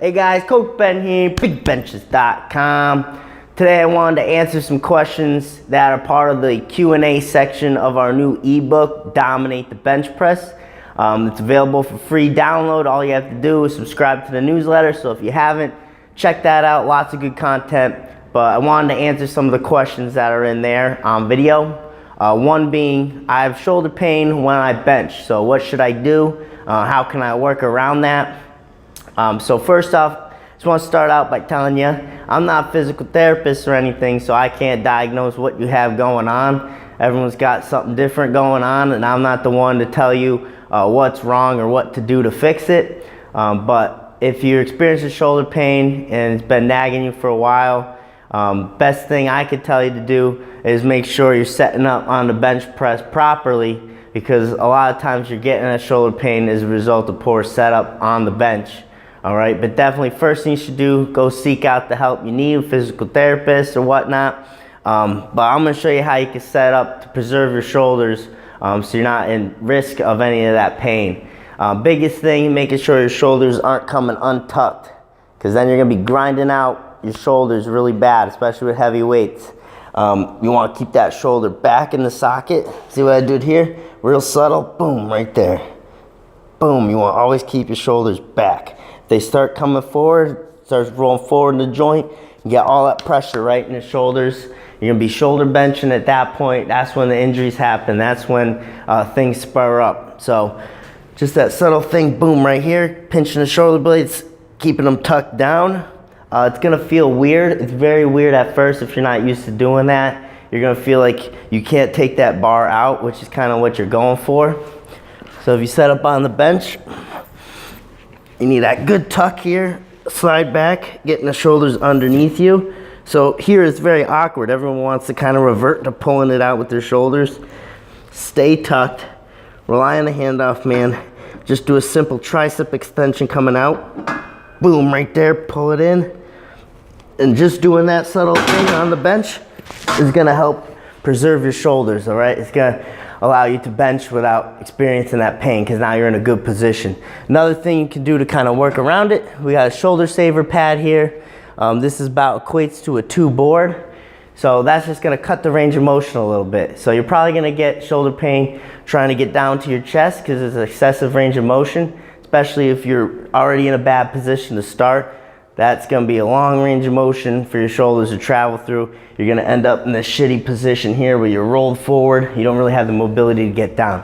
Hey guys, Coach Ben here, bigbenchas.com. Today I wanted to answer some questions that are part of the Q&A section of our new ebook, Dominate the Bench Press. It's available for free download. All you have to do is subscribe to the newsletter. So if you haven't, check that out. Lots of good content. But I wanted to answer some of the questions that are in there on video. One being, I have shoulder pain when I bench. So what should I do? How can I work around that? So first off, I just want to start out by telling you, I'm not a physical therapist or anything, so I can't diagnose what you have going on. Everyone's got something different going on, and I'm not the one to tell you what's wrong or what to do to fix it. But if you're experiencing shoulder pain and it's been nagging you for a while, best thing I could tell you to do is make sure you're setting up on the bench press properly, because a lot of times you're getting that shoulder pain as a result of poor setup on the bench. All right, but definitely first thing you should do, go seek out the help you need, a physical therapist or whatnot. But I'm gonna show you how you can set up to preserve your shoulders so you're not in risk of any of that pain. Biggest thing, making sure your shoulders aren't coming untucked, because then you're gonna be grinding out your shoulders really bad, especially with heavy weights. You wanna keep that shoulder back in the socket. See what I did here? Real subtle, boom, right there. Boom, you wanna always keep your shoulders back. They start coming forward, starts rolling forward in the joint, you get all that pressure right in the shoulders. You're gonna be shoulder benching at that point. That's when the injuries happen. That's when things spur up. So just that subtle thing, boom, right here, pinching the shoulder blades, keeping them tucked down. It's gonna feel weird. It's very weird at first if you're not used to doing that. You're gonna feel like you can't take that bar out, which is kind of what you're going for. So if you set up on the bench, you need that good tuck here, slide back, getting the shoulders underneath you. So here it's very awkward. Everyone wants to kind of revert to pulling it out with their shoulders. Stay tucked, rely on the handoff man. Just do a simple tricep extension coming out. Boom, right there, pull it in. And just doing that subtle thing on the bench is gonna help preserve your shoulders, all right? It's gonna allow you to bench without experiencing that pain, because now you're in a good position. Another thing you can do to kind of work around it, we got a shoulder saver pad here. This is about equates to a 2 board. So that's just gonna cut the range of motion a little bit. So you're probably gonna get shoulder pain trying to get down to your chest because it's excessive range of motion, especially if you're already in a bad position to start. That's gonna be a long range of motion for your shoulders to travel through. You're gonna end up in this shitty position here where you're rolled forward. You don't really have the mobility to get down.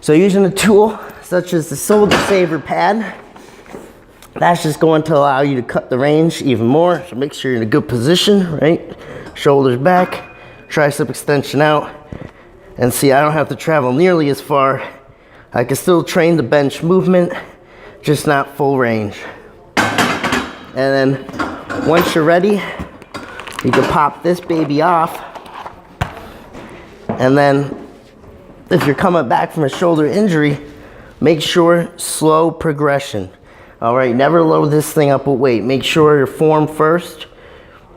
So using a tool such as the shoulder saver pad, that's just going to allow you to cut the range even more. So make sure you're in a good position, right? Shoulders back, tricep extension out. And see, I don't have to travel nearly as far. I can still train the bench movement, just not full range. And then once you're ready, you can pop this baby off. And then if you're coming back from a shoulder injury, make sure slow progression. All right, never load this thing up with weight. Make sure your form first.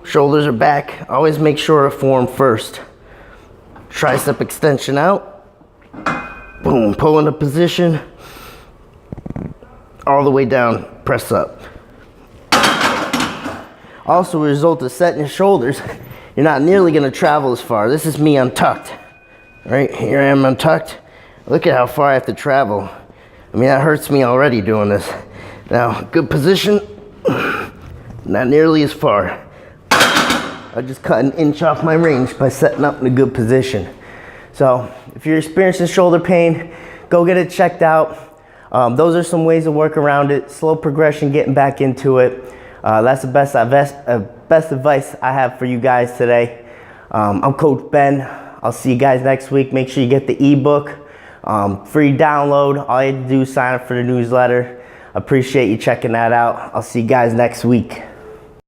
Shoulders are back. Always make sure to form first. Tricep extension out. Boom, pull into position. All the way down, press up. Also, a result of setting your shoulders, you're not nearly gonna travel as far. This is me untucked. Right, here I am untucked. Look at how far I have to travel. I mean, that hurts me already doing this. Now, good position, not nearly as far. I just cut an inch off my range by setting up in a good position. So, if you're experiencing shoulder pain, go get it checked out. Those are some ways to work around it. Slow progression, getting back into it. That's the best advice I have for you guys today. I'm Coach Ben. I'll see you guys next week. Make sure you get the ebook. Free download. All you have to do is sign up for the newsletter. Appreciate you checking that out. I'll see you guys next week.